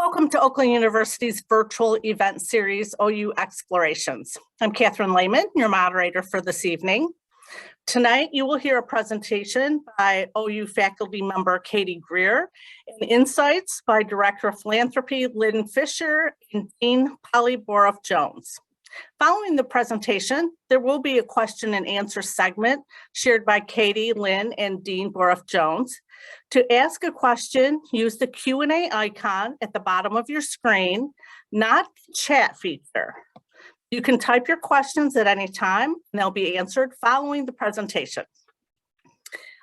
Welcome to Oakland University's virtual event series, OU Explorations. I'm Catherine Lehman, your moderator for this evening. Tonight, you will hear a presentation by OU faculty member Katie Greer and insights by Director of Philanthropy Lynn Fisher and Dean Polly Boroff-Jones. Following the presentation, there will be a question and answer segment shared by Katie, Lynn, and Dean Boroff-Jones. To ask a question, use the Q&A icon at the bottom of your screen, not the chat feature. You can type your questions at any time, and they'll be answered following the presentation.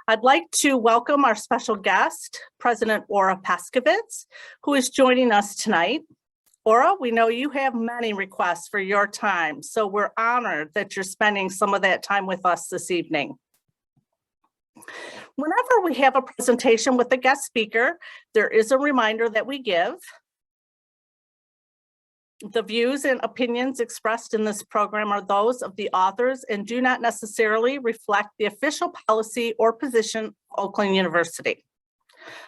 I'd like to welcome our special guest, President Ora Pescovitz, who is joining us tonight. Ora, we know you have many requests for your time, so we're honored that you're spending some of that time with us this evening. Whenever we have a presentation with a guest speaker, there is a reminder that we give. The views and opinions expressed in this program are those of the authors and do not necessarily reflect the official policy or position of Oakland University.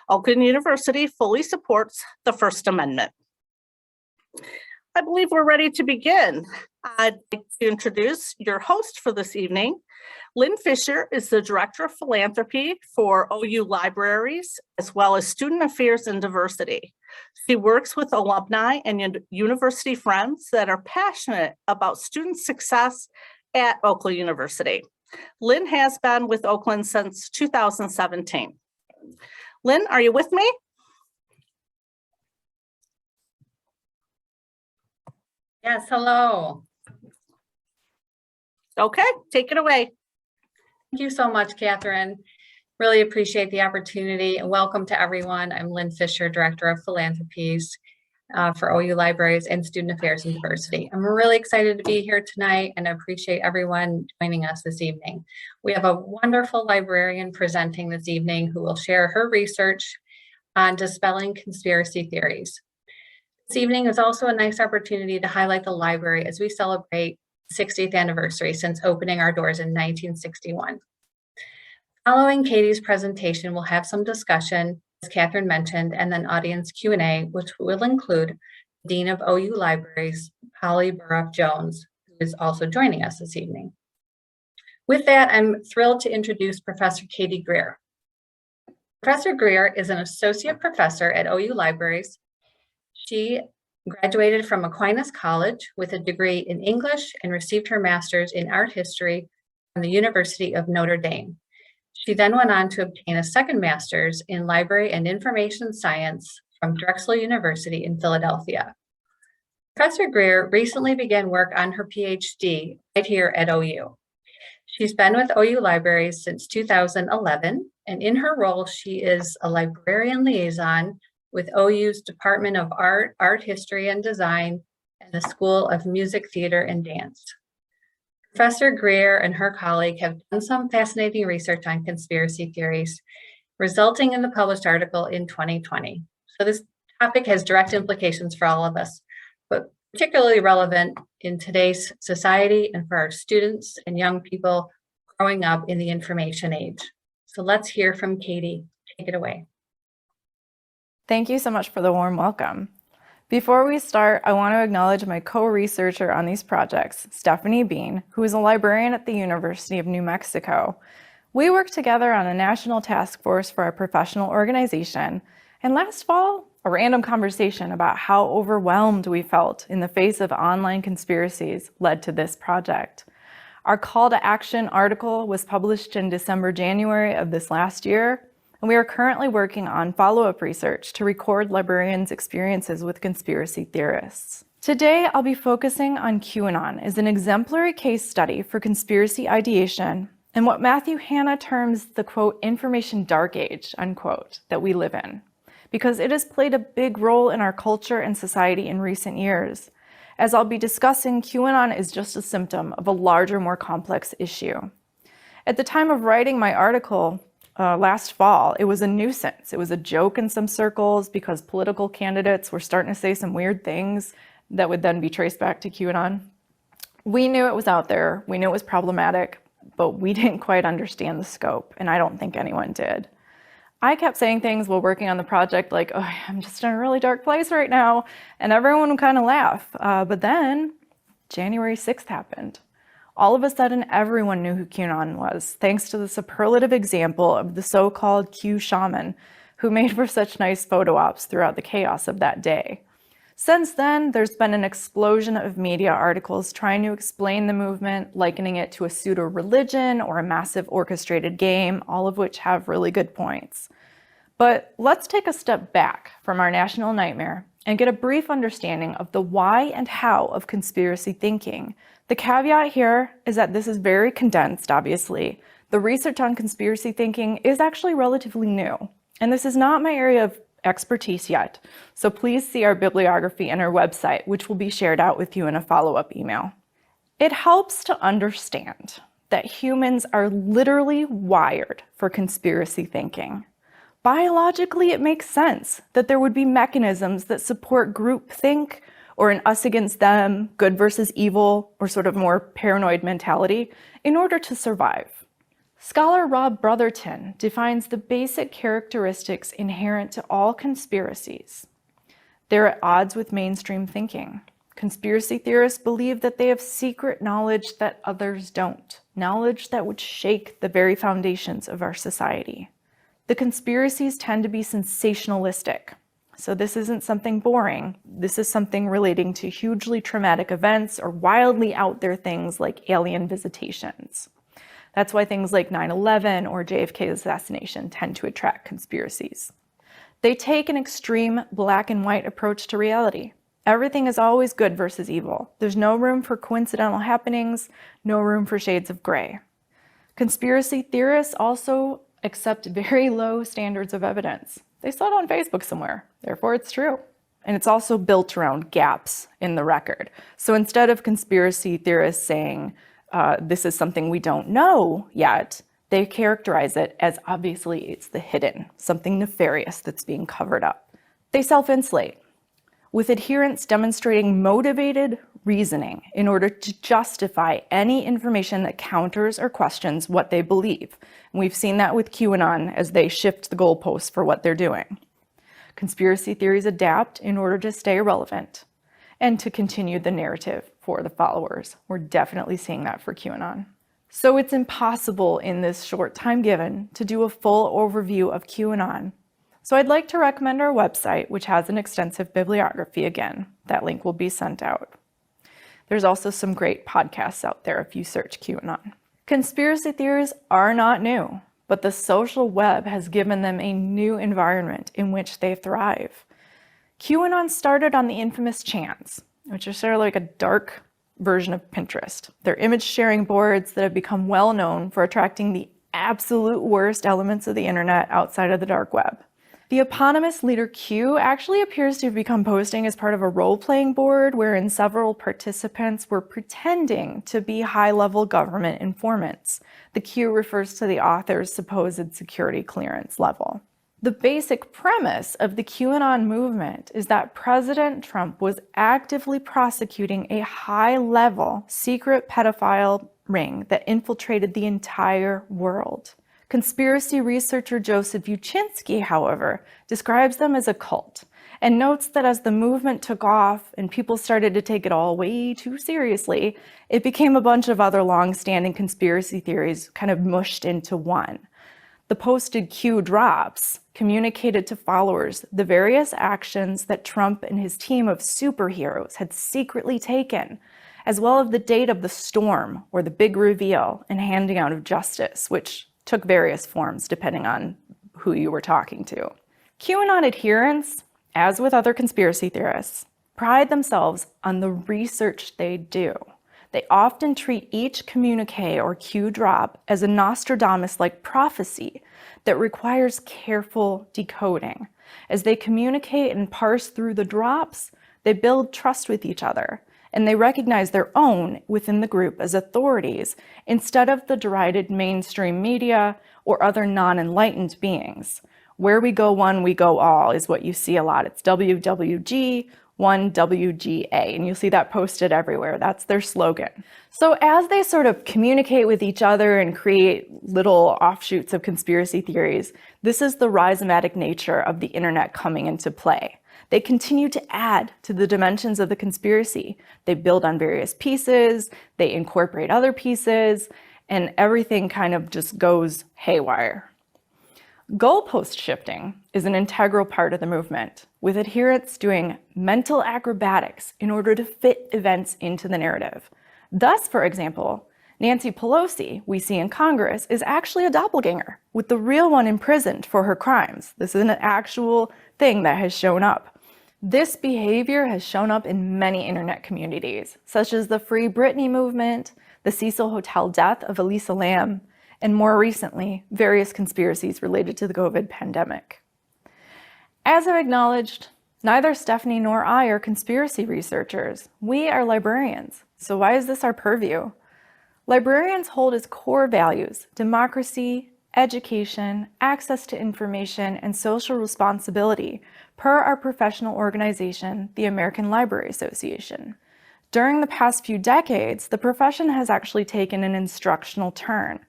Oakland University fully supports the First Amendment. I believe we're ready to begin. I'd like to introduce your host for this evening. Lynn Fisher is the Director of Philanthropy for OU Libraries, as well as Student Affairs and Diversity. She works with alumni and university friends that are passionate about student success at Oakland University. Lynn has been with Oakland since 2017. Lynn, are you with me? Yes, hello. Okay, take it away. Thank you so much, Catherine. Really appreciate the opportunity and welcome to everyone. I'm Lynn Fisher, Director of Philanthropies for OU Libraries and Student Affairs and Diversity. I'm really excited to be here tonight and I appreciate everyone joining us this evening. We have a wonderful librarian presenting this evening who will share her research on dispelling conspiracy theories. This evening is also a nice opportunity to highlight the library as we celebrate 60th anniversary since opening our doors in 1961. Following Katie's presentation, we'll have some discussion, as Catherine mentioned, and then audience Q&A, which will include Dean of OU Libraries, Polly Boroff-Jones, who is also joining us this evening. With that, I'm thrilled to introduce Professor Katie Greer. Professor Greer is an associate professor at OU Libraries. She graduated from Aquinas College with a degree in English and received her master's in art history from the University of Notre Dame. She then went on to obtain a second master's in library and information science from Drexel University in Philadelphia. Professor Greer recently began work on her PhD right here at OU. She's been with OU Libraries since 2011, and in her role, she is a librarian liaison with OU's Department of Art, Art History and Design, and the School of Music, Theater, and Dance. Professor Greer and her colleague have done some fascinating research on conspiracy theories, resulting in the published article in 2020. So this topic has direct implications for all of us, but particularly relevant in today's society and for our students and young people growing up in the information age. So let's hear from Katie. Take it away. Thank you so much for the warm welcome. Before we start, I want to acknowledge my co-researcher on these projects, Stephanie Bean, who is a librarian at the University of New Mexico. We worked together on a national task force for our professional organization, and last fall, a random conversation about how overwhelmed we felt in the face of online conspiracies led to this project. Our call to action article was published in January of this last year, and we are currently working on follow-up research to record librarians' experiences with conspiracy theorists. Today, I'll be focusing on QAnon as an exemplary case study for conspiracy ideation and what Matthew Hanna terms the, quote, information dark age, unquote, that we live in, because it has played a big role in our culture and society in recent years. As I'll be discussing, QAnon is just a symptom of a larger, more complex issue. At the time of writing my article, last fall, it was a nuisance. It was a joke in some circles because political candidates were starting to say some weird things that would then be traced back to QAnon. We knew it was out there. We knew it was problematic, but we didn't quite understand the scope, and I don't think anyone did. I kept saying things while working on the project like, oh, I'm just in a really dark place right now, and everyone would kind of laugh. But then January 6th happened. All of a sudden, everyone knew who QAnon was, thanks to the superlative example of the so-called Q shaman, who made for such nice photo ops throughout the chaos of that day. Since then, there's been an explosion of media articles trying to explain the movement, likening it to a pseudo-religion or a massive orchestrated game, all of which have really good points. But let's take a step back from our national nightmare and get a brief understanding of the why and how of conspiracy thinking. The caveat here is that this is very condensed, obviously. The research on conspiracy thinking is actually relatively new, and this is not my area of expertise yet, so please see our bibliography and our website, which will be shared out with you in a follow-up email. It helps to understand that humans are literally wired for conspiracy thinking. Biologically, it makes sense that there would be mechanisms that support groupthink or an us against them, good versus evil, or sort of more paranoid mentality in order to survive. Scholar Rob Brotherton defines the basic characteristics inherent to all conspiracies. They're at odds with mainstream thinking. Conspiracy theorists believe that they have secret knowledge that others don't, knowledge that would shake the very foundations of our society. The conspiracies tend to be sensationalistic. So this isn't something boring. This is something relating to hugely traumatic events or wildly out there things like alien visitations. That's why things like 9/11 or JFK's assassination tend to attract conspiracies. They take an extreme black and white approach to reality. Everything is always good versus evil. There's no room for coincidental happenings, no room for shades of gray. Conspiracy theorists also accept very low standards of evidence. They saw it on Facebook somewhere, therefore it's true. And it's also built around gaps in the record. So instead of conspiracy theorists saying, this is something we don't know yet, they characterize it as obviously it's the hidden, something nefarious that's being covered up. They self-insulate, with adherents demonstrating motivated reasoning in order to justify any information that counters or questions what they believe. And we've seen that with QAnon as they shift the goalposts for what they're doing. Conspiracy theories adapt in order to stay relevant and to continue the narrative for the followers. We're definitely seeing that for QAnon. So it's impossible in this short time given to do a full overview of QAnon. So I'd like to recommend our website, which has an extensive bibliography again. That link will be sent out. There's also some great podcasts out there if you search QAnon. Conspiracy theories are not new, but the social web has given them a new environment in which they thrive. QAnon started on the infamous chans, which are sort of like a dark version of Pinterest. They're image sharing boards that have become well known for attracting the absolute worst elements of the internet outside of the dark web. The eponymous leader Q actually appears to have become posting as part of a role-playing board wherein several participants were pretending to be high-level government informants. The Q refers to the author's supposed security clearance level. The basic premise of the QAnon movement is that President Trump was actively prosecuting a high-level secret pedophile ring that infiltrated the entire world. Conspiracy researcher Joseph Uchinsky, however, describes them as a cult and notes that as the movement took off and people started to take it all way too seriously, it became a bunch of other long-standing conspiracy theories kind of mushed into one. The posted Q drops communicated to followers the various actions that Trump and his team of superheroes had secretly taken, as well as the date of the storm or the big reveal and handing out of justice, which took various forms depending on who you were talking to. QAnon adherents, as with other conspiracy theorists, pride themselves on the research they do. They often treat each communique or Q drop as a Nostradamus-like prophecy that requires careful decoding. As they communicate and parse through the drops, they build trust with each other, and they recognize their own within the group as authorities instead of the derided mainstream media or other non-enlightened beings. Where we go one, we go all is what you see a lot. It's WWG 1WGA, and you'll see that posted everywhere. That's their slogan. So as they sort of communicate with each other and create little offshoots of conspiracy theories, this is the rhizomatic nature of the internet coming into play. They continue to add to the dimensions of the conspiracy. They build on various pieces, they incorporate other pieces, and everything kind of just goes haywire. Goalpost shifting is an integral part of the movement, with adherents doing mental acrobatics in order to fit events into the narrative. Thus, for example, Nancy Pelosi, we see in Congress, is actually a doppelganger, with the real one imprisoned for her crimes. This is an actual thing that has shown up. This behavior has shown up in many internet communities, such as the Free Britney movement, the Cecil Hotel death of Elisa Lam, and more recently, various conspiracies related to the COVID pandemic. As I've acknowledged, neither Stephanie nor I are conspiracy researchers. We are librarians. So why is this our purview? Librarians hold as core values democracy, education, access to information, and social responsibility per our professional organization, the American Library Association. During the past few decades, the profession has actually taken an instructional turn,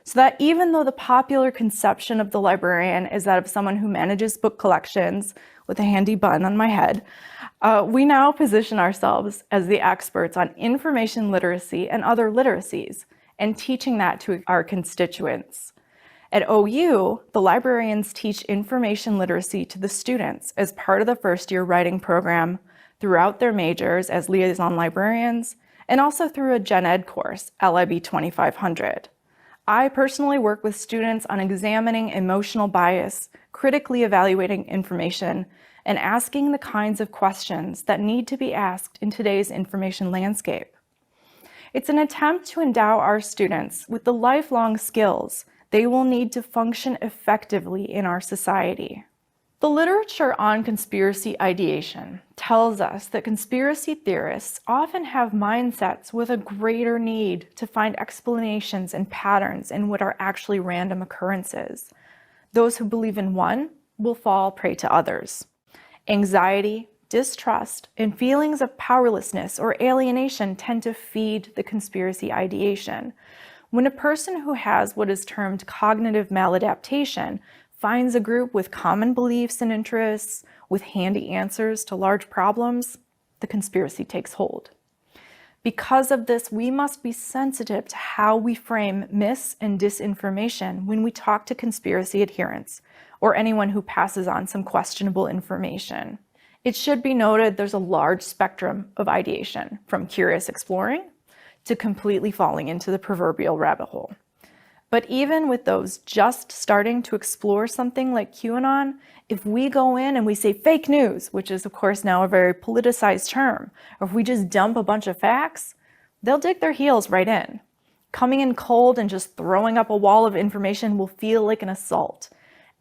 so that even though the popular conception of the librarian is that of someone who manages book collections with a handy bun on my head, we now position ourselves as the experts on information literacy and other literacies, and teaching that to our constituents. At OU, the librarians teach information literacy to the students as part of the first-year writing program, throughout their majors as liaison librarians, and also through a Gen Ed course, LIB 2500. I personally work with students on examining emotional bias, critically evaluating information, and asking the kinds of questions that need to be asked in today's information landscape. It's an attempt to endow our students with the lifelong skills they will need to function effectively in our society. The literature on conspiracy ideation tells us that conspiracy theorists often have mindsets with a greater need to find explanations and patterns in what are actually random occurrences. Those who believe in one will fall prey to others. Anxiety, distrust, and feelings of powerlessness or alienation tend to feed the conspiracy ideation. When a person who has what is termed cognitive maladaptation finds a group with common beliefs and interests, with handy answers to large problems, the conspiracy takes hold. Because of this, we must be sensitive to how we frame mis- and disinformation when we talk to conspiracy adherents or anyone who passes on some questionable information. It should be noted there's a large spectrum of ideation, from curious exploring to completely falling into the proverbial rabbit hole. But even with those just starting to explore something like QAnon, if we go in and we say fake news, which is of course now a very politicized term, or if we just dump a bunch of facts, they'll dig their heels right in. Coming in cold and just throwing up a wall of information will feel like an assault.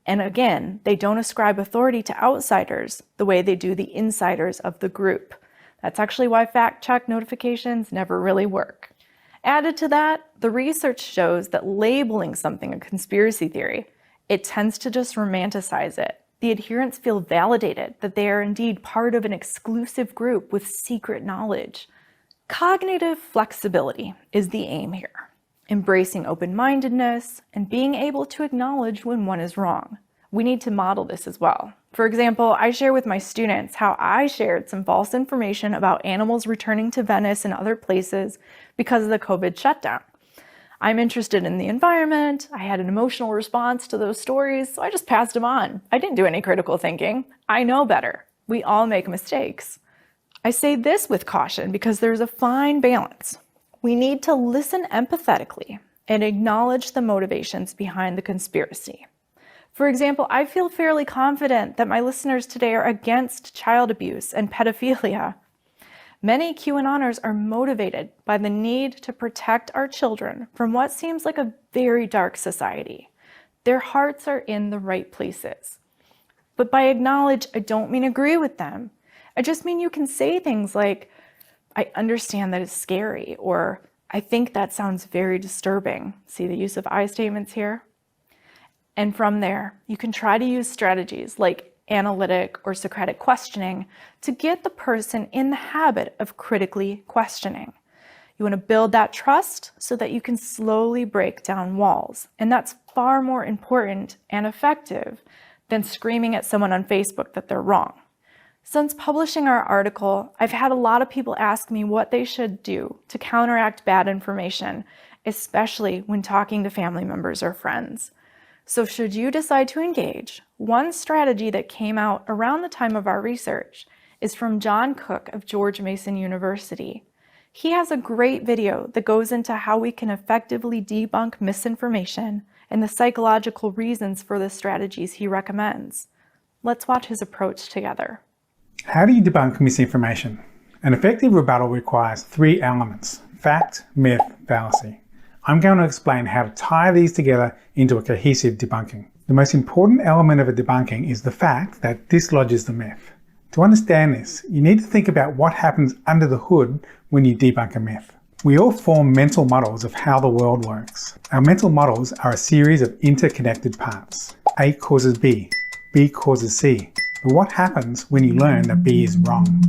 And again, they don't ascribe authority to outsiders the way they do the insiders of the group. That's actually why fact-check notifications never really work. Added to that, the research shows that labeling something a conspiracy theory, it tends to just romanticize it. The adherents feel validated that they are indeed part of an exclusive group with secret knowledge. Cognitive flexibility is the aim here, embracing open-mindedness and being able to acknowledge when one is wrong. We need to model this as well. For example, I share with my students how I shared some false information about animals returning to Venice and other places because of the COVID shutdown. I'm interested in the environment. I had an emotional response to those stories, so I just passed them on. I didn't do any critical thinking. I know better. We all make mistakes. I say this with caution because there's a fine balance. We need to listen empathetically and acknowledge the motivations behind the conspiracy. For example, I feel fairly confident that my listeners today are against child abuse and pedophilia. Many QAnoners are motivated by the need to protect our children from what seems like a very dark society. Their hearts are in the right places. But by acknowledge, I don't mean agree with them. I just mean you can say things like, I understand that it's scary, or I think that sounds very disturbing. See the use of I statements here? And from there, you can try to use strategies like analytic, or Socratic questioning to get the person in the habit of critically questioning. You want to build that trust so that you can slowly break down walls. And that's far more important and effective than screaming at someone on Facebook that they're wrong. Since publishing our article, I've had a lot of people ask me what they should do to counteract bad information, especially when talking to family members or friends. So should you decide to engage, one strategy that came out around the time of our research is from John Cook of George Mason University. He has a great video that goes into how we can effectively debunk misinformation and the psychological reasons for the strategies he recommends. Let's watch his approach together. How do you debunk misinformation? An effective rebuttal requires 3 elements: fact, myth, fallacy. I'm going to explain how to tie these together into a cohesive debunking. The most important element of a debunking is the fact that dislodges the myth. To understand this, you need to think about what happens under the hood when you debunk a myth. We all form mental models of how the world works. Our mental models are a series of interconnected parts. A causes B, B causes C. But what happens when you learn that B is wrong?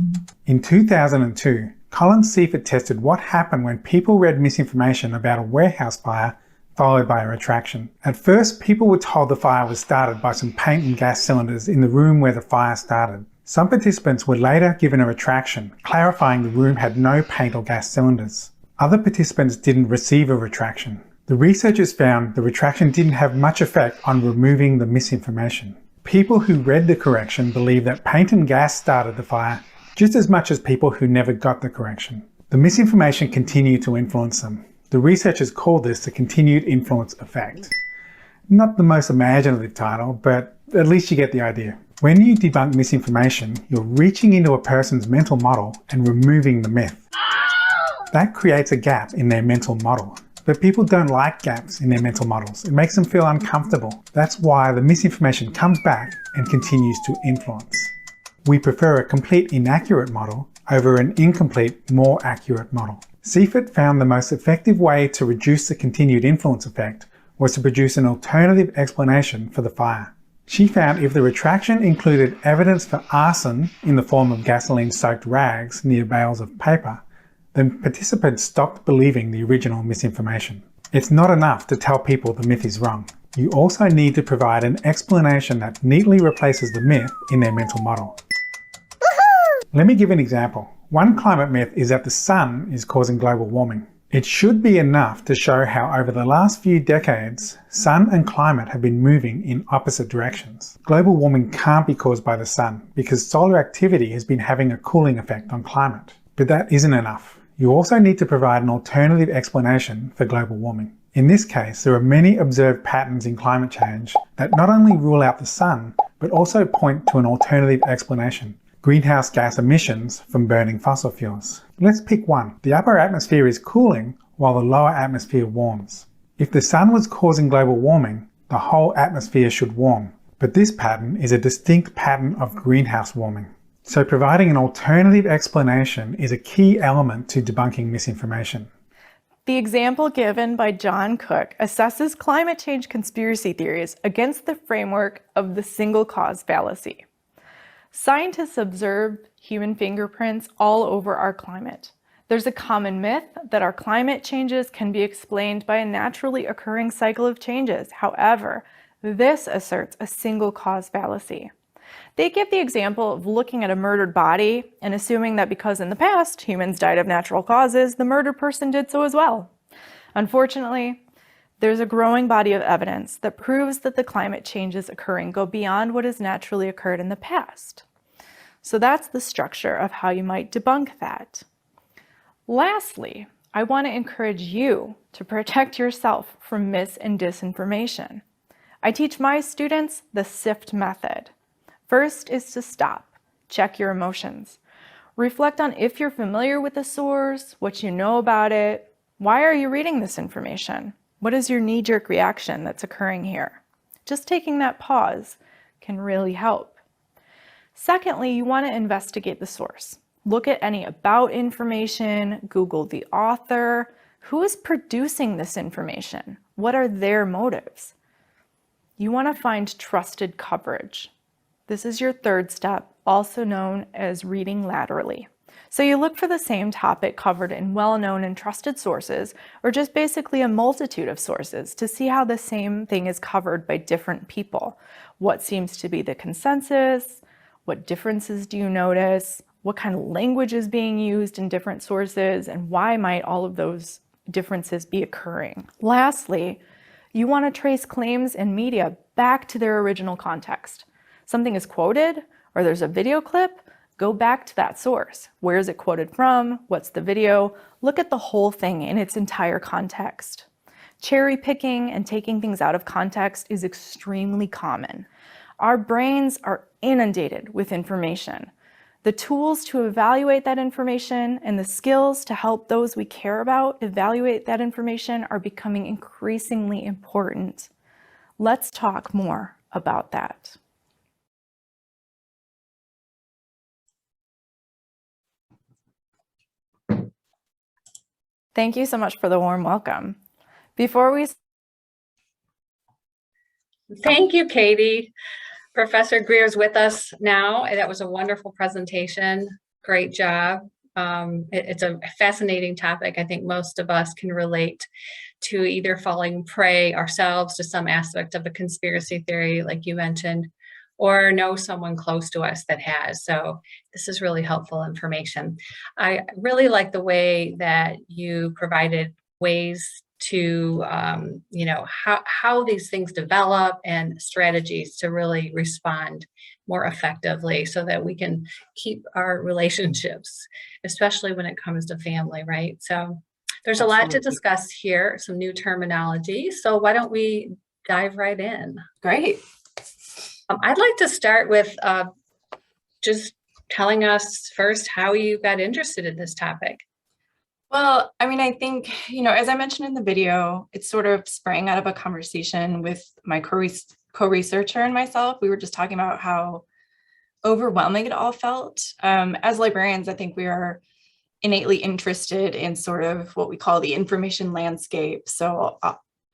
In 2002, Colin Sift tested what happened when people read misinformation about a warehouse fire followed by a retraction. At first, people were told the fire was started by some paint and gas cylinders in the room where the fire started. Some participants were later given a retraction, clarifying the room had no paint or gas cylinders. Other participants didn't receive a retraction. The researchers found the retraction didn't have much effect on removing the misinformation. People who read the correction believed that paint and gas started the fire just as much as people who never got the correction. The misinformation continued to influence them. The researchers called this the continued influence effect. Not the most imaginative title, but at least you get the idea. When you debunk misinformation, you're reaching into a person's mental model and removing the myth. That creates a gap in their mental model. But people don't like gaps in their mental models. It makes them feel uncomfortable. That's why the misinformation comes back and continues to influence. We prefer a complete inaccurate model over an incomplete, more accurate model. Sift found the most effective way to reduce the continued influence effect was to produce an alternative explanation for the fire. She found if the retraction included evidence for arson in the form of gasoline-soaked rags near bales of paper, then participants stopped believing the original misinformation. It's not enough to tell people the myth is wrong. You also need to provide an explanation that neatly replaces the myth in their mental model. Let me give an example. One climate myth is that the sun is causing global warming. It should be enough to show how over the last few decades, sun and climate have been moving in opposite directions. Global warming can't be caused by the sun because solar activity has been having a cooling effect on climate. But that isn't enough. You also need to provide an alternative explanation for global warming. In this case, there are many observed patterns in climate change that not only rule out the sun, but also point to an alternative explanation: greenhouse gas emissions from burning fossil fuels. Let's pick one. The upper atmosphere is cooling while the lower atmosphere warms. If the sun was causing global warming, the whole atmosphere should warm. But this pattern is a distinct pattern of greenhouse warming. So providing an alternative explanation is a key element to debunking misinformation. The example given by John Cook assesses climate change conspiracy theories against the framework of the single cause fallacy. Scientists observed human fingerprints all over our climate. There's a common myth that our climate changes can be explained by a naturally occurring cycle of changes. However, this asserts a single cause fallacy. They give the example of looking at a murdered body and assuming that because in the past humans died of natural causes, the murdered person did so as well. Unfortunately, there's a growing body of evidence that proves that the climate changes occurring go beyond what has naturally occurred in the past. So that's the structure of how you might debunk that. Lastly, I want to encourage you to protect yourself from mis and disinformation. I teach my students the Sift Method. First is to stop, check your emotions. Reflect on if you're familiar with the source, what you know about it. Why are you reading this information? What is your knee-jerk reaction that's occurring here? Just taking that pause can really help. Secondly, you want to investigate the source. Look at any about information, Google the author. Who is producing this information? What are their motives? You want to find trusted coverage. This is your third step, also known as reading laterally. So you look for the same topic covered in well-known and trusted sources, or just basically a multitude of sources to see how the same thing is covered by different people. What seems to be the consensus? What differences do you notice? What kind of language is being used in different sources? And why might all of those differences be occurring? Lastly, you want to trace claims and media back to their original context. Something is quoted, or there's a video clip, go back to that source. Where is it quoted from? What's the video? Look at the whole thing in its entire context. Cherry picking and taking things out of context is extremely common. Our brains are inundated with information. The tools to evaluate that information and the skills to help those we care about evaluate that information are becoming increasingly important. Let's talk more about that. Thank you so much for the warm welcome. Before we Thank you, Katie. Professor Greer's with us now. That was a wonderful presentation. Great job. It's a fascinating topic. I think most of us can relate to either falling prey ourselves to some aspect of a conspiracy theory, like you mentioned, or know someone close to us that has. So this is really helpful information. I really like the way that you provided ways to, how these things develop and strategies to really respond more effectively so that we can keep our relationships, especially when it comes to family, right? So there's a lot to discuss here, some new terminology. So why don't we dive right in? Great. I'd like to start with just telling us first how you got interested in this topic. Well, I mean, I think, as I mentioned in the video, it sort of sprang out of a conversation with my co-researcher and myself. We were just talking about how overwhelming it all felt. As librarians, I think we are innately interested in sort of what we call the information landscape. So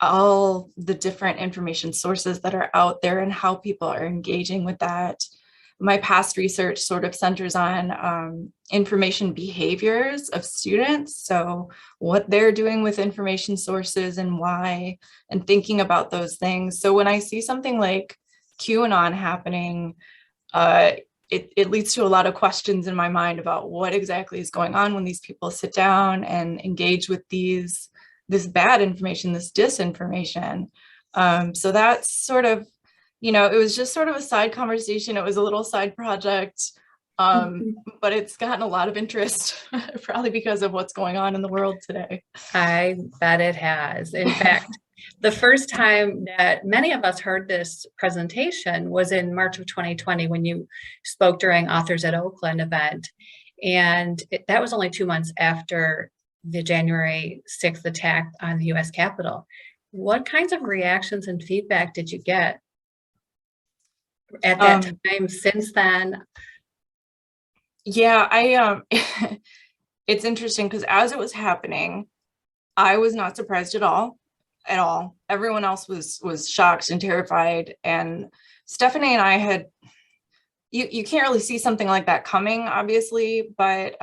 all the different information sources that are out there and how people are engaging with that. My past research sort of centers on information behaviors of students. So what they're doing with information sources and why, and thinking about those things. So when I see something like QAnon happening, it leads to a lot of questions in my mind about what exactly is going on when these people sit down and engage with this bad information, this disinformation. So that's sort of, it was just sort of a side conversation. It was a little side project, but it's gotten a lot of interest, probably because of what's going on in the world today. I bet it has. In fact, the first time that many of us heard this presentation was in March of 2020 when you spoke during Authors at Oakland event. And that was only 2 months after the January 6th attack on the US Capitol. What kinds of reactions and feedback did you get at that time since then? Yeah, it's interesting because as it was happening, I was not surprised at all. Everyone else was shocked and terrified. And Stephanie and I had, you can't really see something like that coming, obviously, but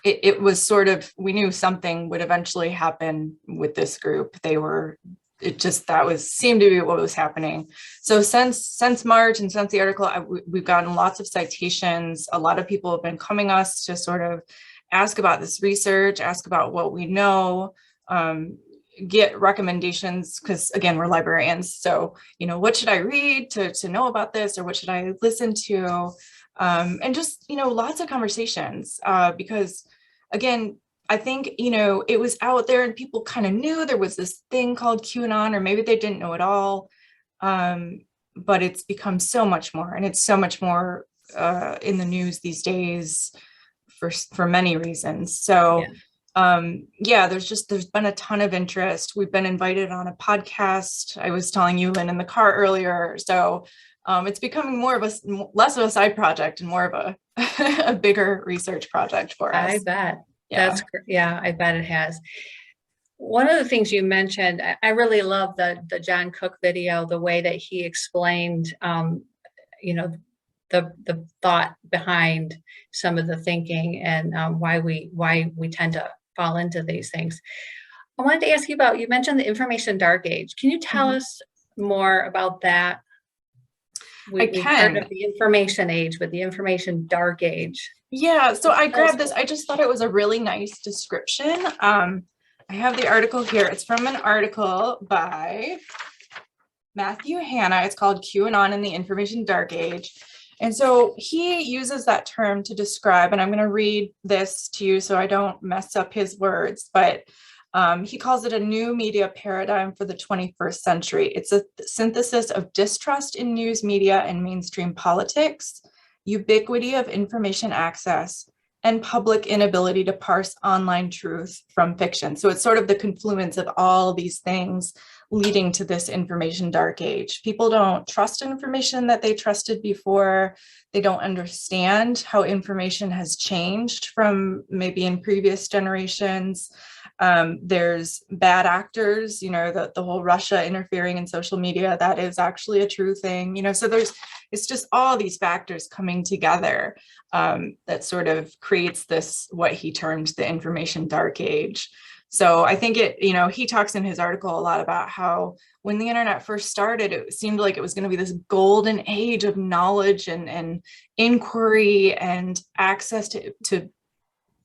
it was sort of, we knew something would eventually happen with this group. Seemed to be what was happening. So since March and since the article, we've gotten lots of citations. A lot of people have been coming us to sort of ask about this research, ask about what we know, get recommendations, because again, we're librarians. So, what should I read to know about this, or what should I listen to? And just, lots of conversations, because again, I think, it was out there and people kind of knew there was this thing called QAnon, or maybe they didn't know at all. But it's become so much more, and it's so much more in the news these days for many reasons. So there's been a ton of interest. We've been invited on a podcast. I was telling you, Lynn, in the car earlier. So it's becoming less of a side project and more of a bigger research project for us. I bet. Yeah. I bet it has. One of the things you mentioned, I really love the John Cook video, the way that he explained, the thought behind some of the thinking and why we tend to fall into these things. I wanted to ask you about, you mentioned the information dark age. Can you tell us more about that? We've heard of the information age, but the information dark age. Yeah, so I grabbed this. I just thought it was a really nice description. I have the article here. It's from an article by Matthew Hanna. It's called QAnon in the Information Dark Age. And so he uses that term to describe, and I'm going to read this to you so I don't mess up his words, but he calls it a new media paradigm for the 21st century. It's a synthesis of distrust in news media and mainstream politics, ubiquity of information access, and public inability to parse online truth from fiction. So it's sort of the confluence of all these things leading to this information dark age. People don't trust information that they trusted before. They don't understand how information has changed from maybe in previous generations. There's bad actors, the whole Russia interfering in social media, that is actually a true thing, so it's just all these factors coming together that sort of creates this, what he termed the information dark age. So I think he talks in his article a lot about how when the internet first started, it seemed like it was going to be this golden age of knowledge and inquiry and access to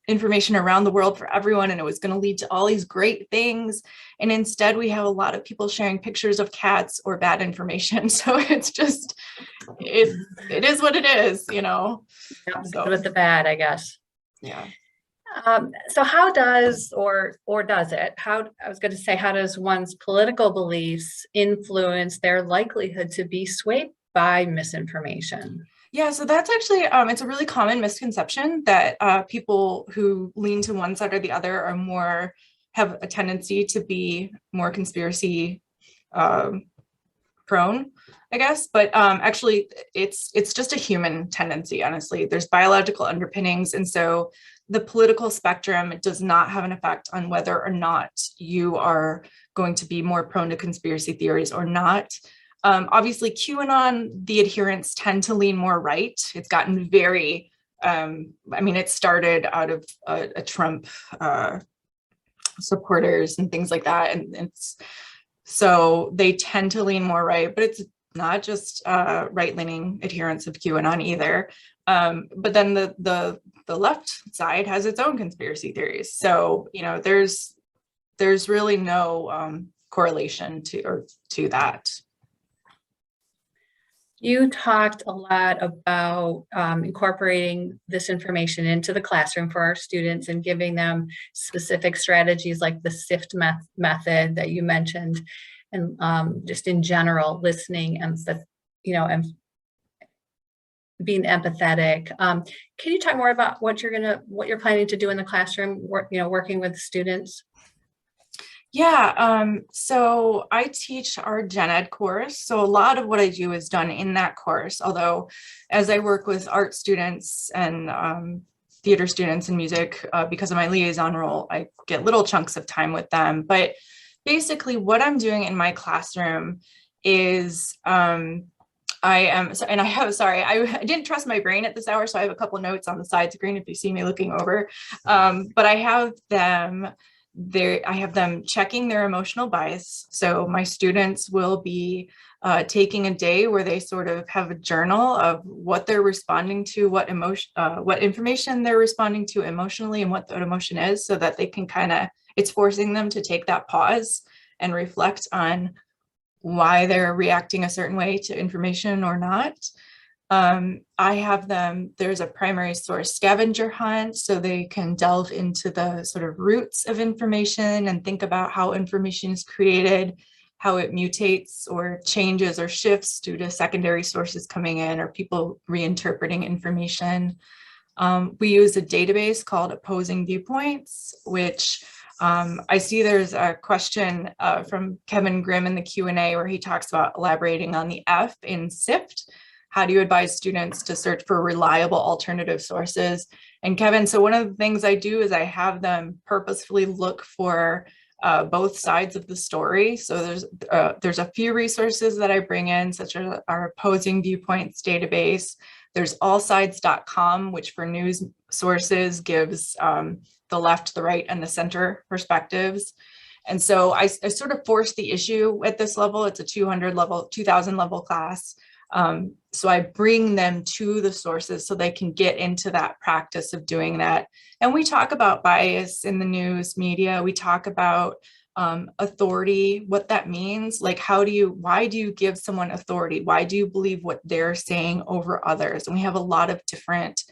information around the world for everyone, and it was going to lead to all these great things. And instead we have a lot of people sharing pictures of cats or bad information. So it's just, it is what it is, So with the bad, I guess. Yeah. So how does, or does it, how does one's political beliefs influence their likelihood to be swayed by misinformation? Yeah, so that's actually, it's a really common misconception that people who lean to one side or the other have a tendency to be more conspiracy prone, I guess. But actually, it's just a human tendency, honestly. There's biological underpinnings. And so the political spectrum does not have an effect on whether or not you are going to be more prone to conspiracy theories or not. Obviously, QAnon, the adherents tend to lean more right. It's gotten very, it started out of a Trump supporters and things like that. And so they tend to lean more right, but it's not just right-leaning adherents of QAnon either. But then the left side has its own conspiracy theories. So, there's really no correlation to that. You talked a lot about incorporating this information into the classroom for our students and giving them specific strategies like the Sift method that you mentioned, and just in general, listening and being empathetic. Can you talk more about what you're planning to do in the classroom, working with students? Yeah, so I teach our Gen Ed course. So a lot of what I do is done in that course, although as I work with art students and theater students and music, because of my liaison role, I get little chunks of time with them. But basically what I'm doing in my classroom is I didn't trust my brain at this hour, so I have a couple notes on the side screen if you see me looking over, but I have them checking their emotional bias. So my students will be taking a day where they sort of have a journal of what they're responding to, what information they're responding to emotionally and what that emotion is, so that they can it's forcing them to take that pause and reflect on why they're reacting a certain way to information or not. I have them, there's a primary source scavenger hunt, so they can delve into the sort of roots of information and think about how information is created, how it mutates or changes or shifts due to secondary sources coming in or people reinterpreting information. We use a database called Opposing Viewpoints, which I see there's a question from Kevin Grimm in the Q&A where he talks about elaborating on the F in Sift. How do you advise students to search for reliable alternative sources? And Kevin, so one of the things I do is I have them purposefully look for both sides of the story. So there's a few resources that I bring in, such as our opposing viewpoints database. There's allsides.com, which for news sources gives the left, the right, and the center perspectives. And so I sort of force the issue at this level. It's a 2000 level class. So I bring them to the sources so they can get into that practice of doing that. And we talk about bias in the news media. We talk about authority, what that means. Like, why do you give someone authority? Why do you believe what they're saying over others? And we have a lot of different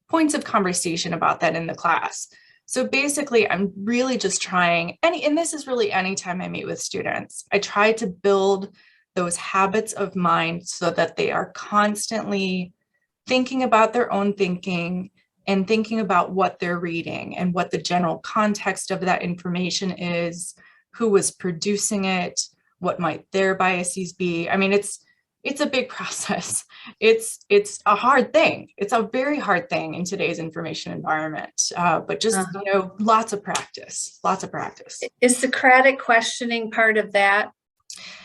points of conversation about that in the class. So basically, I'm really just trying, and this is really anytime I meet with students, I try to build those habits of mind so that they are constantly thinking about their own thinking and thinking about what they're reading and what the general context of that information is, who was producing it, what might their biases be. I mean, it's a big process. It's a hard thing. It's a very hard thing in today's information environment, but just, lots of practice. Is Socratic questioning part of that?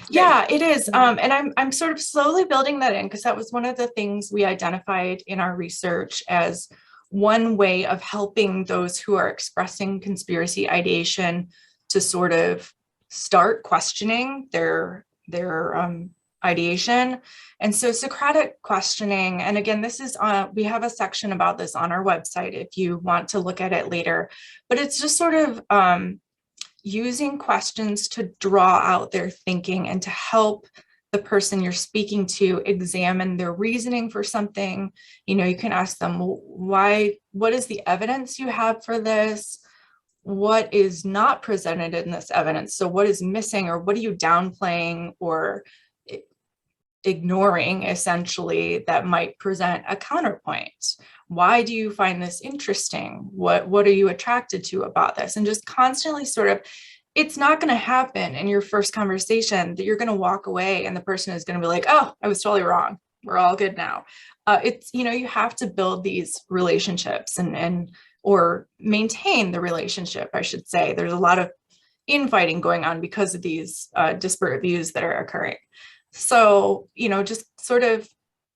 Yeah, it is. And I'm sort of slowly building that in, because that was one of the things we identified in our research as one way of helping those who are expressing conspiracy ideation to sort of start questioning their ideation. And so Socratic questioning, and again, this is we have a section about this on our website if you want to look at it later, but it's just sort of using questions to draw out their thinking and to help the person you're speaking to examine their reasoning for something. You can ask them, what is the evidence you have for this? What is not presented in this evidence? So what is missing, or what are you downplaying or ignoring essentially that might present a counterpoint? Why do you find this interesting? What are you attracted to about this? And just constantly sort of, it's not going to happen in your first conversation that you're going to walk away and the person is going to be like, oh, I was totally wrong. We're all good now. It's, you have to build these relationships or maintain the relationship, I should say. There's a lot of infighting going on because of these disparate views that are occurring. So, just sort of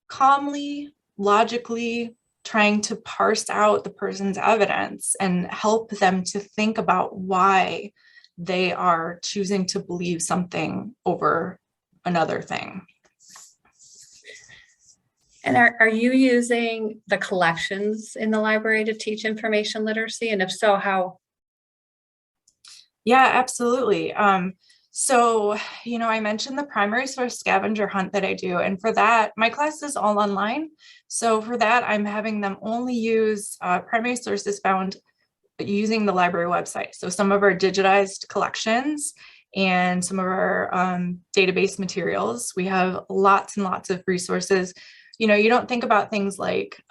calmly, logically trying to parse out the person's evidence and help them to think about why they are choosing to believe something over another thing. And are you using the collections in the library to teach information literacy? And if so, how? Yeah, absolutely. So, I mentioned the primary source scavenger hunt that I do. And for that, my class is all online. So for that, I'm having them only use primary sources found using the library website. So some of our digitized collections and some of our database materials. We have lots and lots of resources. You don't think about things like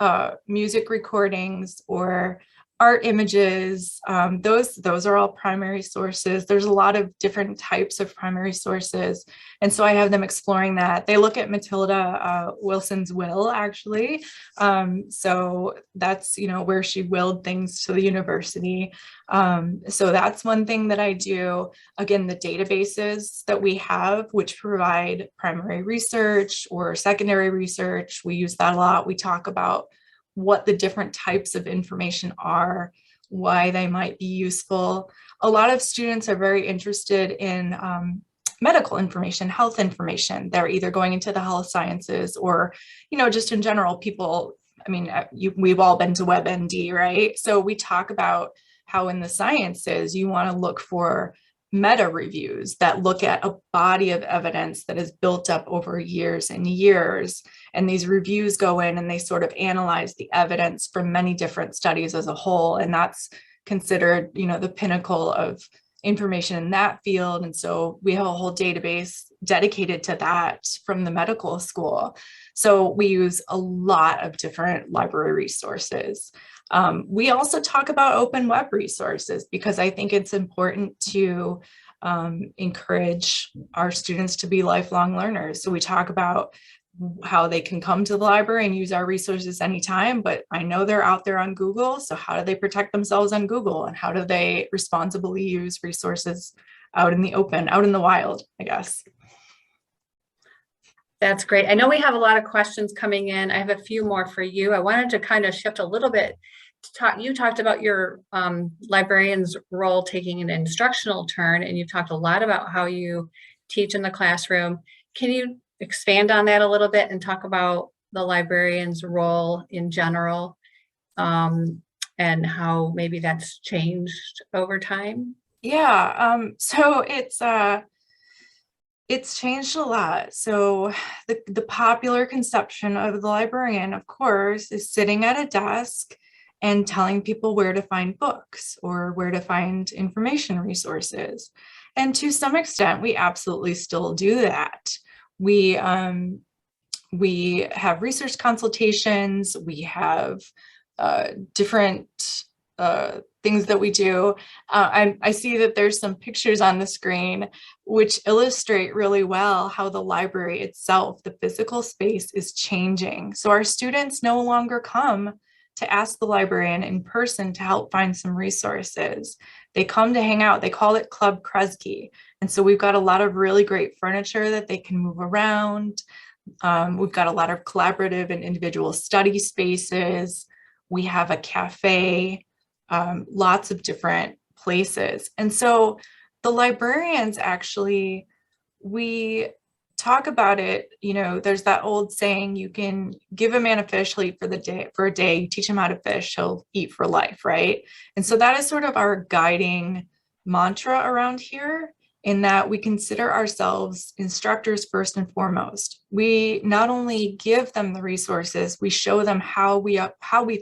music recordings or art images. Those are all primary sources. There's a lot of different types of primary sources. And so I have them exploring that. They look at Matilda Wilson's will, actually. So that's, where she willed things to the university. So that's one thing that I do. Again, the databases that we have, which provide primary research or secondary research, we use that a lot. We talk about what the different types of information are, why they might be useful. A lot of students are very interested in medical information, health information. They're either going into the health sciences or, just in general, people, we've all been to WebMD, right? So we talk about how in the sciences, you want to look for meta reviews that look at a body of evidence that is built up over years and years. And these reviews go in and they sort of analyze the evidence from many different studies as a whole. And that's considered, the pinnacle of information in that field. And so we have a whole database dedicated to that from the medical school. So we use a lot of different library resources. We also talk about open web resources because I think it's important to encourage our students to be lifelong learners. So we talk about how they can come to the library and use our resources anytime, but I know they're out there on Google. So how do they protect themselves on Google, and how do they responsibly use resources out in the open, out in the wild, I guess? That's great. I know we have a lot of questions coming in. I have a few more for you. I wanted to kind of shift a little bit to talk. You talked about your librarian's role taking an instructional turn, and you talked a lot about how you teach in the classroom. Can you expand on that a little bit and talk about the librarian's role in general, and how maybe that's changed over time? Yeah, so it's changed a lot. So the popular conception of the librarian, of course, is sitting at a desk and telling people where to find books or where to find information resources. And to some extent, we absolutely still do that. We have research consultations, we have different things that we do. I see that there's some pictures on the screen which illustrate really well how the library itself, the physical space, is changing. So our students no longer come to ask the librarian in person to help find some resources. They come to hang out. They call it Club Kresge. And so we've got a lot of really great furniture that they can move around. We've got a lot of collaborative and individual study spaces. We have a cafe, lots of different places. And so the librarians actually, we talk about it, you know, there's that old saying, you can give a man a fish, he'll eat for a day, you teach him how to fish, he'll eat for life, right? And so that is sort of our guiding mantra around here, in that we consider ourselves instructors first and foremost. We not only give them the resources, we show them how we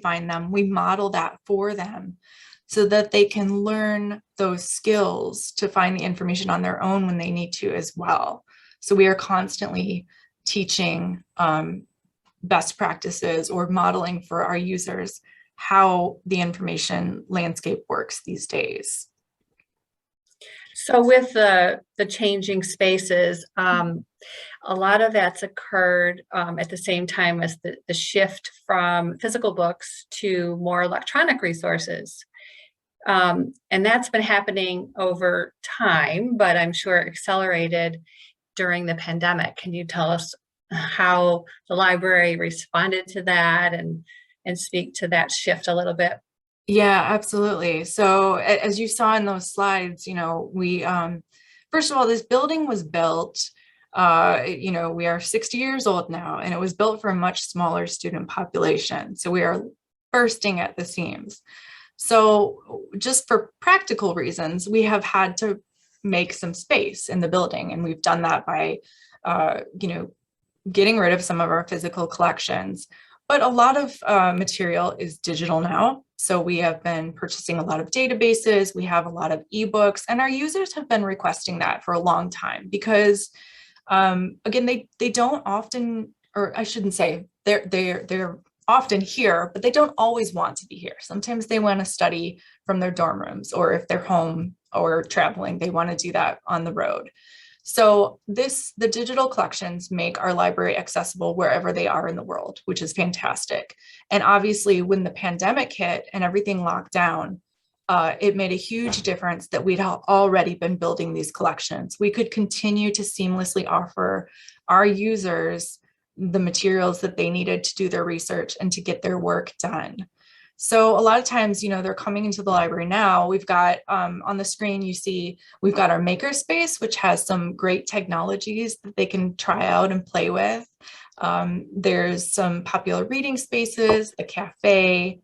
find them, we model that for them so that they can learn those skills to find the information on their own when they need to as well. So we are constantly teaching best practices or modeling for our users how the information landscape works these days. So with the changing spaces, a lot of that's occurred at the same time as the shift from physical books to more electronic resources. And that's been happening over time, but I'm sure accelerated during the pandemic. Can you tell us how the library responded to that and speak to that shift a little bit? Yeah, absolutely. So as you saw in those slides, you know, we, first of all, this building was built, you know, we are 60 years old now, and it was built for a much smaller student population. So we are bursting at the seams. So just for practical reasons, we have had to make some space in the building. And we've done that by, you know, getting rid of some of our physical collections. But a lot of material is digital now. So we have been purchasing a lot of databases. We have a lot of ebooks, and our users have been requesting that for a long time because, again, they don't often, or I shouldn't say they're often here, but they don't always want to be here. Sometimes they want to study from their dorm rooms, or if they're home or traveling, they want to do that on the road. So the digital collections make our library accessible wherever they are in the world, which is fantastic. And obviously when the pandemic hit and everything locked down, it made a huge difference that we'd already been building these collections. We could continue to seamlessly offer our users the materials that they needed to do their research and to get their work done. So a lot of times, you know, they're coming into the library now. We've got on the screen, you see, we've got our makerspace, which has some great technologies that they can try out and play with. There's some popular reading spaces, the cafe.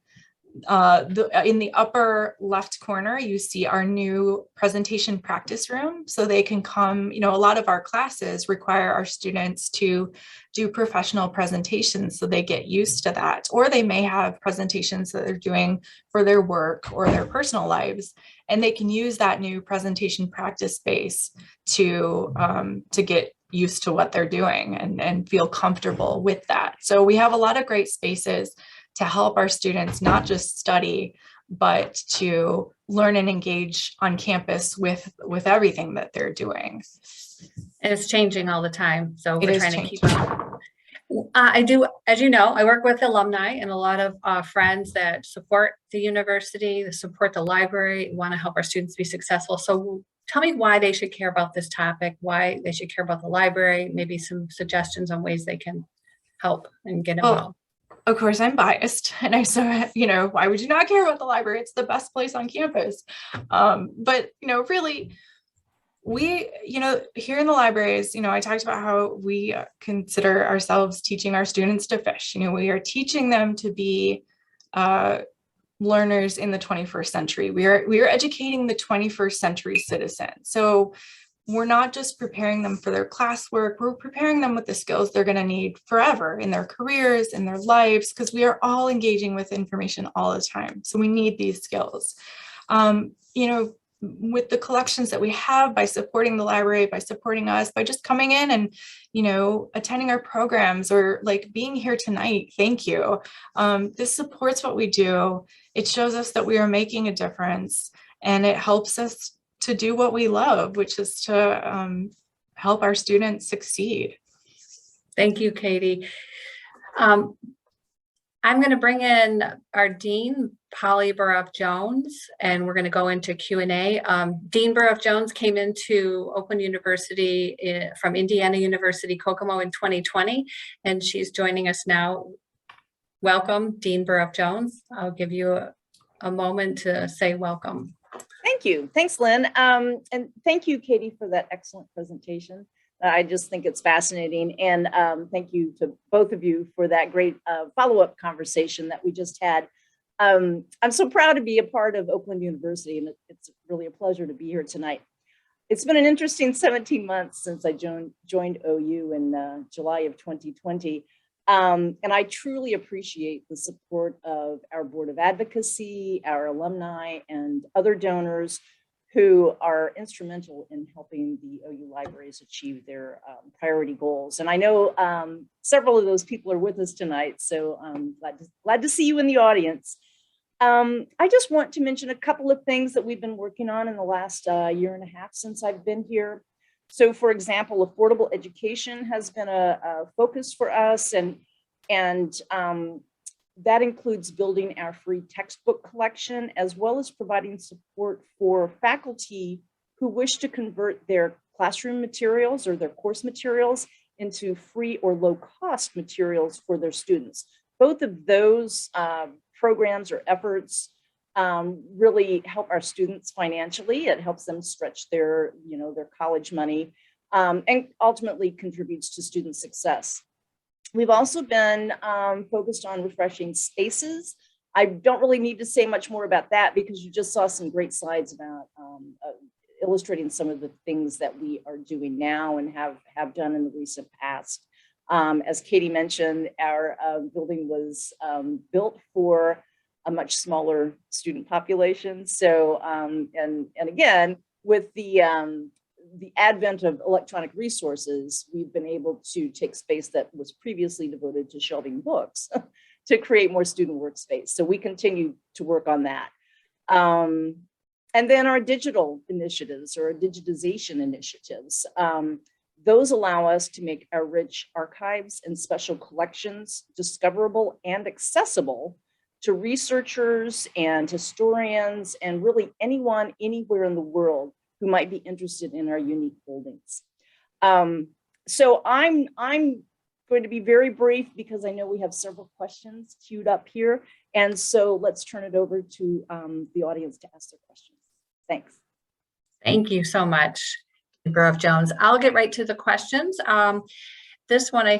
In the upper left corner, you see our new presentation practice room. So they can come, you know, a lot of our classes require our students to do professional presentations, so they get used to that. Or they may have presentations that they're doing for their work or their personal lives, and they can use that new presentation practice space to get used to what they're doing and feel comfortable with that. So we have a lot of great spaces to help our students not just study, but to learn and engage on campus with everything that they're doing. And it's changing all the time, so we're trying to keep up. I do, as you know, I work with alumni and a lot of friends that support the university, that support the library, want to help our students be successful. So tell me why they should care about this topic, why they should care about the library, maybe some suggestions on ways they can help and get involved. Of course, I'm biased, and I saw, why would you not care about the library? It's the best place on campus. But, really, we, here in the libraries, I talked about how we consider ourselves teaching our students to fish. We are teaching them to be learners in the 21st century. We are educating the 21st century citizen. So we're not just preparing them for their classwork, we're preparing them with the skills they're going to need forever in their careers, in their lives, because we are all engaging with information all the time. So we need these skills. With the collections that we have, by supporting the library, by supporting us, by just coming in and, attending our programs, or like being here tonight, thank you. This supports what we do. It shows us that we are making a difference, and it helps us to do what we love, which is to help our students succeed. Thank you, Katie. I'm going to bring in our Dean, Polly Burruff-Jones, and we're going to go into Q&A. Dean Burruff-Jones came into Oakland University from Indiana University, Kokomo in 2020, and she's joining us now. Welcome, Dean Burruff-Jones. I'll give you a moment to say welcome. Thank you. Thanks, Lynn. And thank you, Katie, for that excellent presentation. I just think it's fascinating. And thank you to both of you for that great follow-up conversation that we just had. I'm so proud to be a part of Oakland University, and it's really a pleasure to be here tonight. It's been an interesting 17 months since I joined OU in July of 2020. And I truly appreciate the support of our Board of Advocacy, our alumni, and other donors who are instrumental in helping the OU libraries achieve their priority goals. And I know several of those people are with us tonight, so I'm glad to see you in the audience. I just want to mention a couple of things that we've been working on in the last year and a half since I've been here. So, for example, affordable education has been a focus for us, and that includes building our free textbook collection, as well as providing support for faculty who wish to convert their classroom materials or their course materials into free or low-cost materials for their students. Both of those programs or efforts really help our students financially. It helps them stretch their college money, and ultimately contributes to student success. We've also been focused on refreshing spaces. I don't really need to say much more about that because you just saw some great slides about illustrating some of the things that we are doing now and have done in the recent past. As Katie mentioned, our building was built for a much smaller student population. So, and again, with the advent of electronic resources, we've been able to take space that was previously devoted to shelving books to create more student workspace. So we continue to work on that. And then our digital initiatives or digitization initiatives, those allow us to make our rich archives and special collections discoverable and accessible to researchers and historians and really anyone anywhere in the world who might be interested in our unique holdings. So I'm going to be very brief because I know we have several questions queued up here. And so let's turn it over to the audience to ask their questions. Thanks. Thank you so much, Burruff-Jones. I'll get right to the questions. This one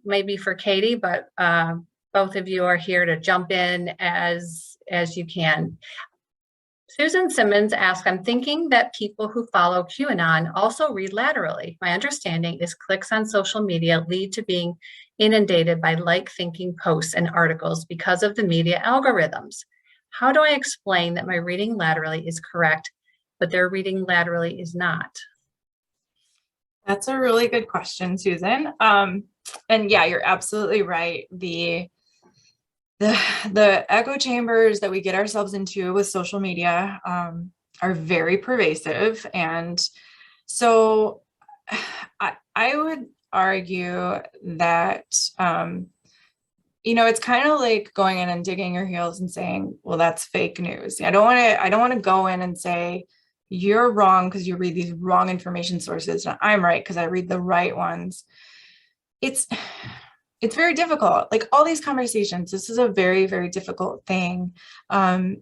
may be for Katie, but both of you are here to jump in as you can. Susan Simmons asked, I'm thinking that people who follow QAnon also read laterally. My understanding is clicks on social media lead to being inundated by like-thinking posts and articles because of the media algorithms. How do I explain that my reading laterally is correct, but their reading laterally is not? That's a really good question, Susan. And yeah, you're absolutely right. The echo chambers that we get ourselves into with social media are very pervasive. And so I would argue that, it's kind of like going in and digging your heels and saying, well, that's fake news. I don't want to go in and say, you're wrong because you read these wrong information sources, and I'm right because I read the right ones. It's very difficult. Like all these conversations, this is a very, very difficult thing. I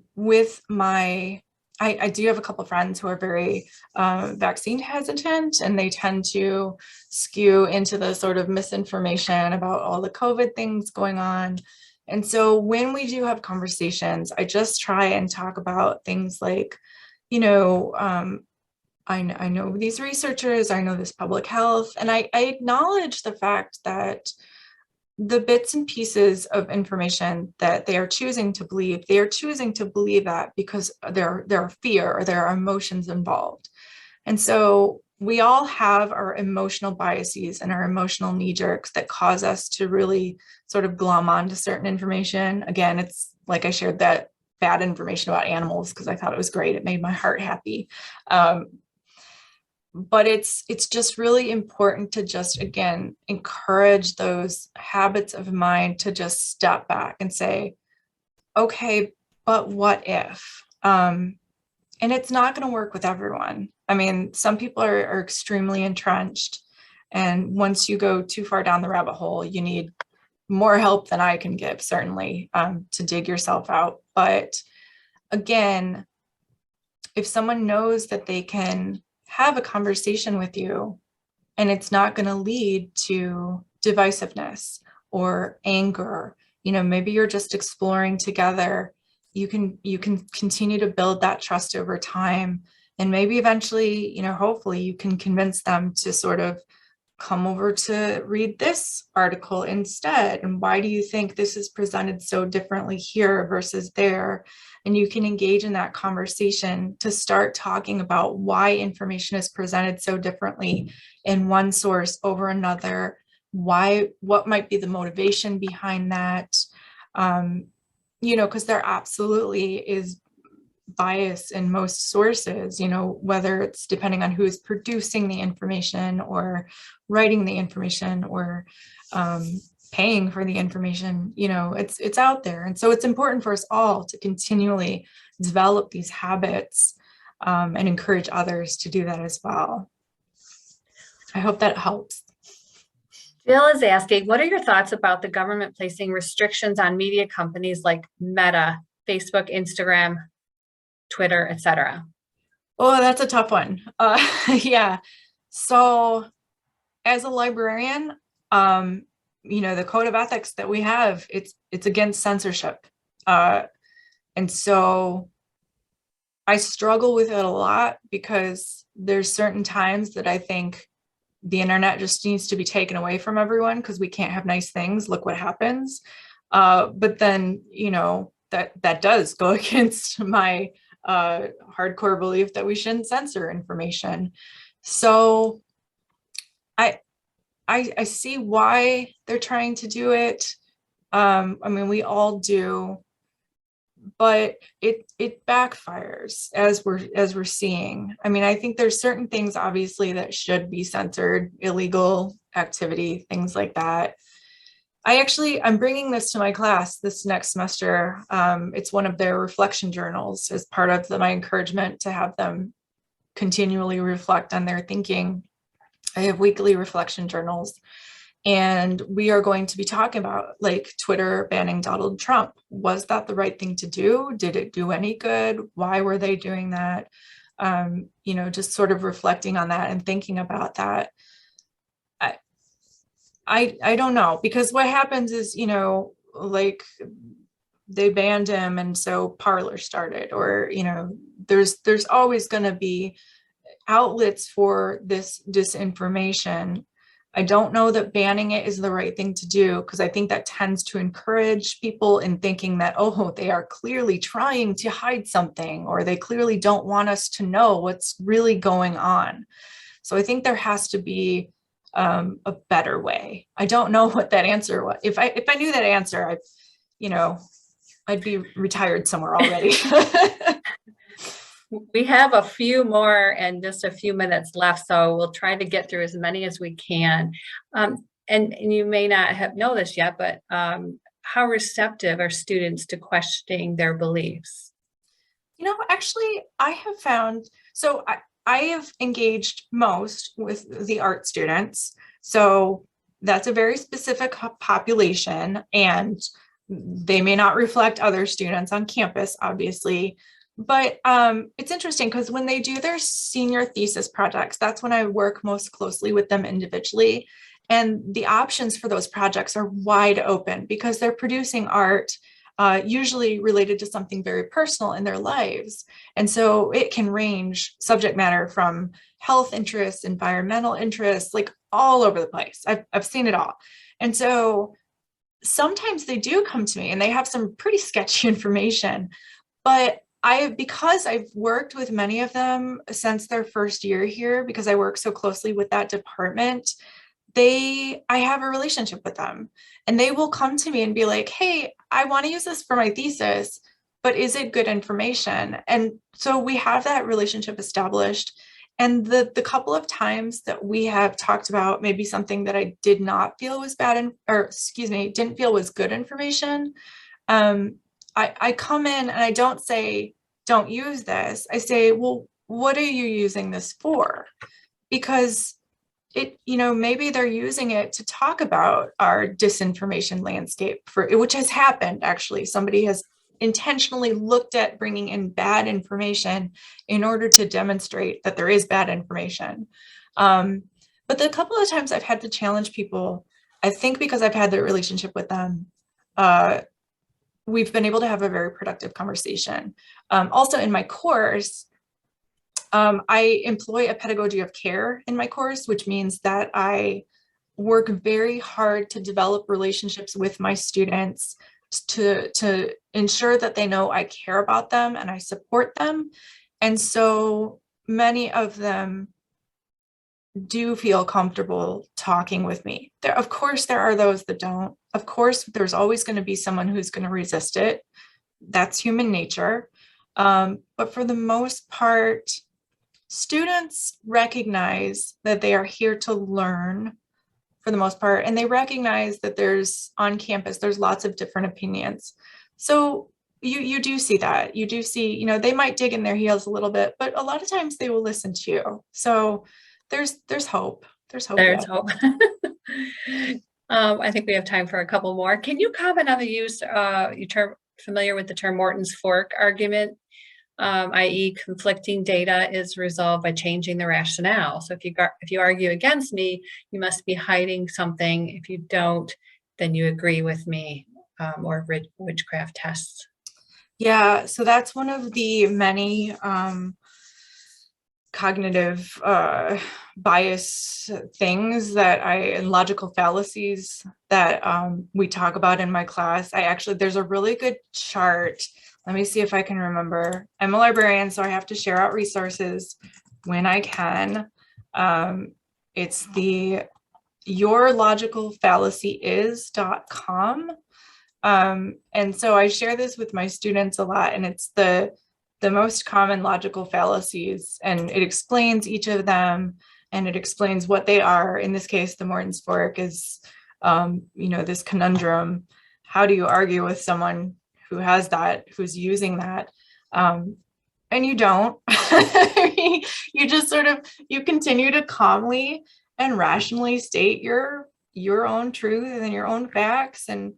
do have a couple of friends who are very vaccine hesitant, and they tend to skew into the sort of misinformation about all the COVID things going on. And so when we do have conversations, I just try and talk about things like, I know these researchers, I know this public health, and I acknowledge the fact that the bits and pieces of information that they are choosing to believe that because there are fear or there are emotions involved. And so we all have our emotional biases and our emotional knee jerks that cause us to really sort of glom onto certain information. Again, it's like I shared that bad information about animals because I thought it was great. It made my heart happy. But it's just really important to just, again, encourage those habits of mind to just step back and say, okay, but what if? And it's not going to work with everyone. I mean, some people are extremely entrenched. And once you go too far down the rabbit hole, you need more help than I can give, certainly, to dig yourself out. But again, if someone knows that they can have a conversation with you and it's not going to lead to divisiveness or anger, maybe you're just exploring together, you can continue to build that trust over time. And maybe eventually, hopefully you can convince them to sort of come over to read this article instead. And why do you think this is presented so differently here versus there? And you can engage in that conversation to start talking about why information is presented so differently in one source over another, what might be the motivation behind that, because there absolutely is bias in most sources, whether it's depending on who is producing the information or writing the information or paying for the information, it's out there. And so it's important for us all to continually develop these habits and encourage others to do that as well. I hope that helps. Jill is asking, what are your thoughts about the government placing restrictions on media companies like Meta, Facebook, Instagram, Twitter, etc.? Oh, that's a tough one. Yeah. So as a librarian, the code of ethics that we have, it's against censorship. And so I struggle with it a lot because there's certain times that I think the internet just needs to be taken away from everyone because we can't have nice things. Look what happens. But then, that does go against my hardcore belief that we shouldn't censor information. So I see why they're trying to do it. We all do, but it backfires as we're seeing. I think there's certain things obviously that should be censored, illegal activity, things like that. I'm bringing this to my class this next semester. It's one of their reflection journals as part of my encouragement to have them continually reflect on their thinking. I have weekly reflection journals, and we are going to be talking about like Twitter banning Donald Trump. Was that the right thing to do? Did it do any good? Why were they doing that? Just sort of reflecting on that and thinking about that. I don't know, because what happens is, like they banned him and so Parler started, or, there's always going to be outlets for this disinformation. I don't know that banning it is the right thing to do, because I think that tends to encourage people in thinking that, oh, they are clearly trying to hide something, or they clearly don't want us to know what's really going on. So I think there has to be a better way. I don't know what that answer was. If I knew that answer, I'd be retired somewhere already. We have a few more and just a few minutes left, so we'll try to get through as many as we can. And you may not know this yet, but how receptive are students to questioning their beliefs? Actually, I have found, so I have engaged most with the art students. So that's a very specific population, and they may not reflect other students on campus, obviously. But it's interesting because when they do their senior thesis projects, that's when I work most closely with them individually. And the options for those projects are wide open because they're producing art usually related to something very personal in their lives. And so it can range subject matter from health interests, environmental interests, like all over the place. I've seen it all. And so sometimes they do come to me and they have some pretty sketchy information, but because I've worked with many of them since their first year here, because I work so closely with that department, I have a relationship with them, and they will come to me and be like, hey, I want to use this for my thesis, but is it good information? And so we have that relationship established. And the couple of times that we have talked about maybe something that I did not feel was didn't feel was good information, I come in and I don't say, don't use this. I say, well, what are you using this for? Because maybe they're using it to talk about our disinformation landscape, which has happened, actually. Somebody has intentionally looked at bringing in bad information in order to demonstrate that there is bad information. But the couple of times I've had to challenge people, I think because I've had the relationship with them, we've been able to have a very productive conversation. Also in my course, I employ a pedagogy of care in my course, which means that I work very hard to develop relationships with my students to ensure that they know I care about them and I support them. And so many of them do feel comfortable talking with me. Of course, there are those that don't. Of course, there's always going to be someone who's going to resist it. That's human nature. But for the most part, students recognize that they are here to learn for the most part, and they recognize that on campus, there's lots of different opinions. So you do see that. You do see, they might dig in their heels a little bit, but a lot of times they will listen to you. So there's hope. There's hope. There's hope. I think we have time for a couple more. Can you comment on the use, familiar with the term Morton's fork argument? I.e. conflicting data is resolved by changing the rationale. So if you argue against me, you must be hiding something. If you don't, then you agree with me, or witchcraft tests. Yeah, so that's one of the many cognitive bias things and logical fallacies that we talk about in my class. There's a really good chart. Let me see if I can remember. I'm a librarian, so I have to share out resources when I can. It's the yourlogicalfallacyis.com. And so I share this with my students a lot, and it's the most common logical fallacies, and it explains each of them, and it explains what they are. In this case, the Morton's fork is, this conundrum. How do you argue with someone who has that, who's using that? And you don't. You just you continue to calmly and rationally state your own truth and your own facts, and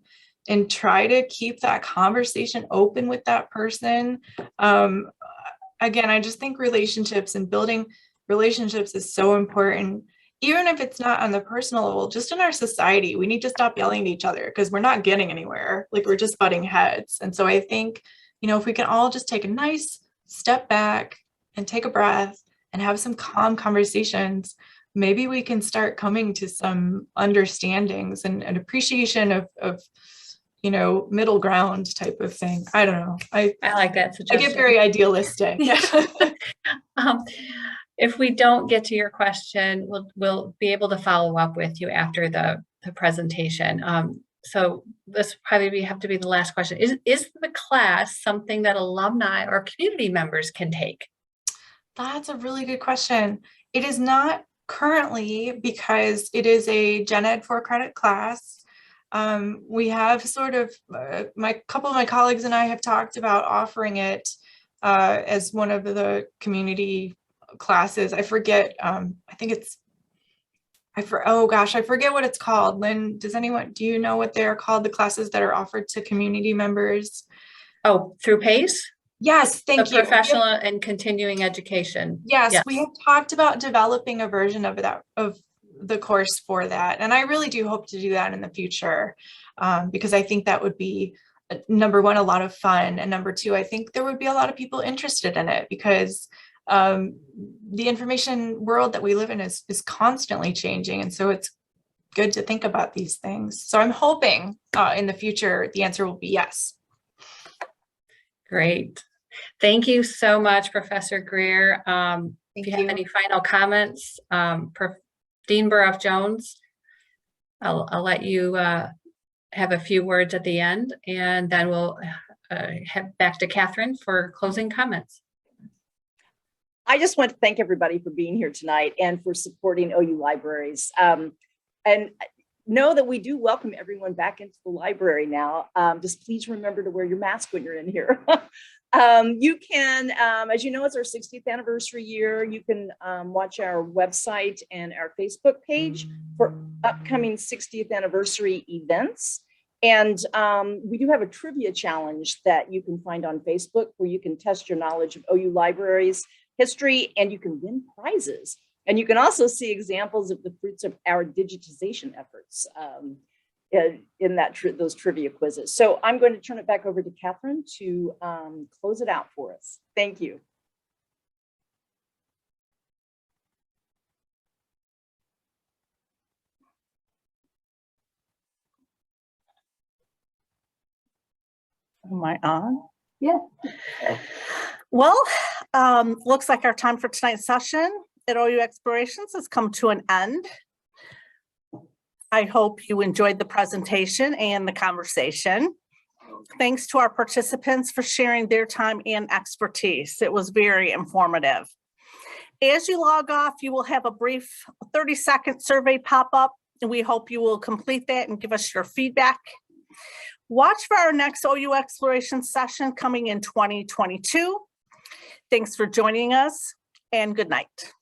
try to keep that conversation open with that person. Again, I just think relationships and building relationships is so important. Even if it's not on the personal level, just in our society, we need to stop yelling at each other because we're not getting anywhere. Like, we're just butting heads. And so I think, if we can all just take a nice step back and take a breath and have some calm conversations, maybe we can start coming to some understandings and appreciation of middle ground type of thing. I don't know. I like that suggestion. I get very idealistic. If we don't get to your question, we'll be able to follow up with you after the presentation. So this probably have to be the last question. Is the class something that alumni or community members can take? That's a really good question. It is not currently because it is a Gen Ed 4-credit class. We have sort of, couple of my colleagues and I have talked about offering it as one of the community classes. I forget, I think it's, oh gosh, I forget what it's called. Lynn, do you know what they're called? The classes that are offered to community members? Oh, through PACE? Yes, thank you. Professional and continuing education. Yes, we have talked about developing a version of that, of the course for that. And I really do hope to do that in the future, because I think that would be, number one, a lot of fun. And number two, I think there would be a lot of people interested in it because the information world that we live in is constantly changing. And so it's good to think about these things. So I'm hoping in the future, the answer will be yes. Great. Thank you so much, Professor Greer. If you have any final comments, Dean Burruff-Jones, I'll let you have a few words at the end, and then we'll head back to Catherine for closing comments. I just want to thank everybody for being here tonight and for supporting OU Libraries. And know that we do welcome everyone back into the library now. Just please remember to wear your mask when you're in here. You can, as you know, it's our 60th anniversary year. You can watch our website and our Facebook page for upcoming 60th anniversary events. And we do have a trivia challenge that you can find on Facebook where you can test your knowledge of OU Libraries history, and you can win prizes. And you can also see examples of the fruits of our digitization efforts in those trivia quizzes. So I'm going to turn it back over to Catherine to close it out for us. Thank you. Am I on? Yeah. Well, looks like our time for tonight's session at OU Explorations has come to an end. I hope you enjoyed the presentation and the conversation. Thanks to our participants for sharing their time and expertise. It was very informative. As you log off, you will have a brief 30-second survey pop up, and we hope you will complete that and give us your feedback. Watch for our next OU Exploration session coming in 2022. Thanks for joining us, and good night.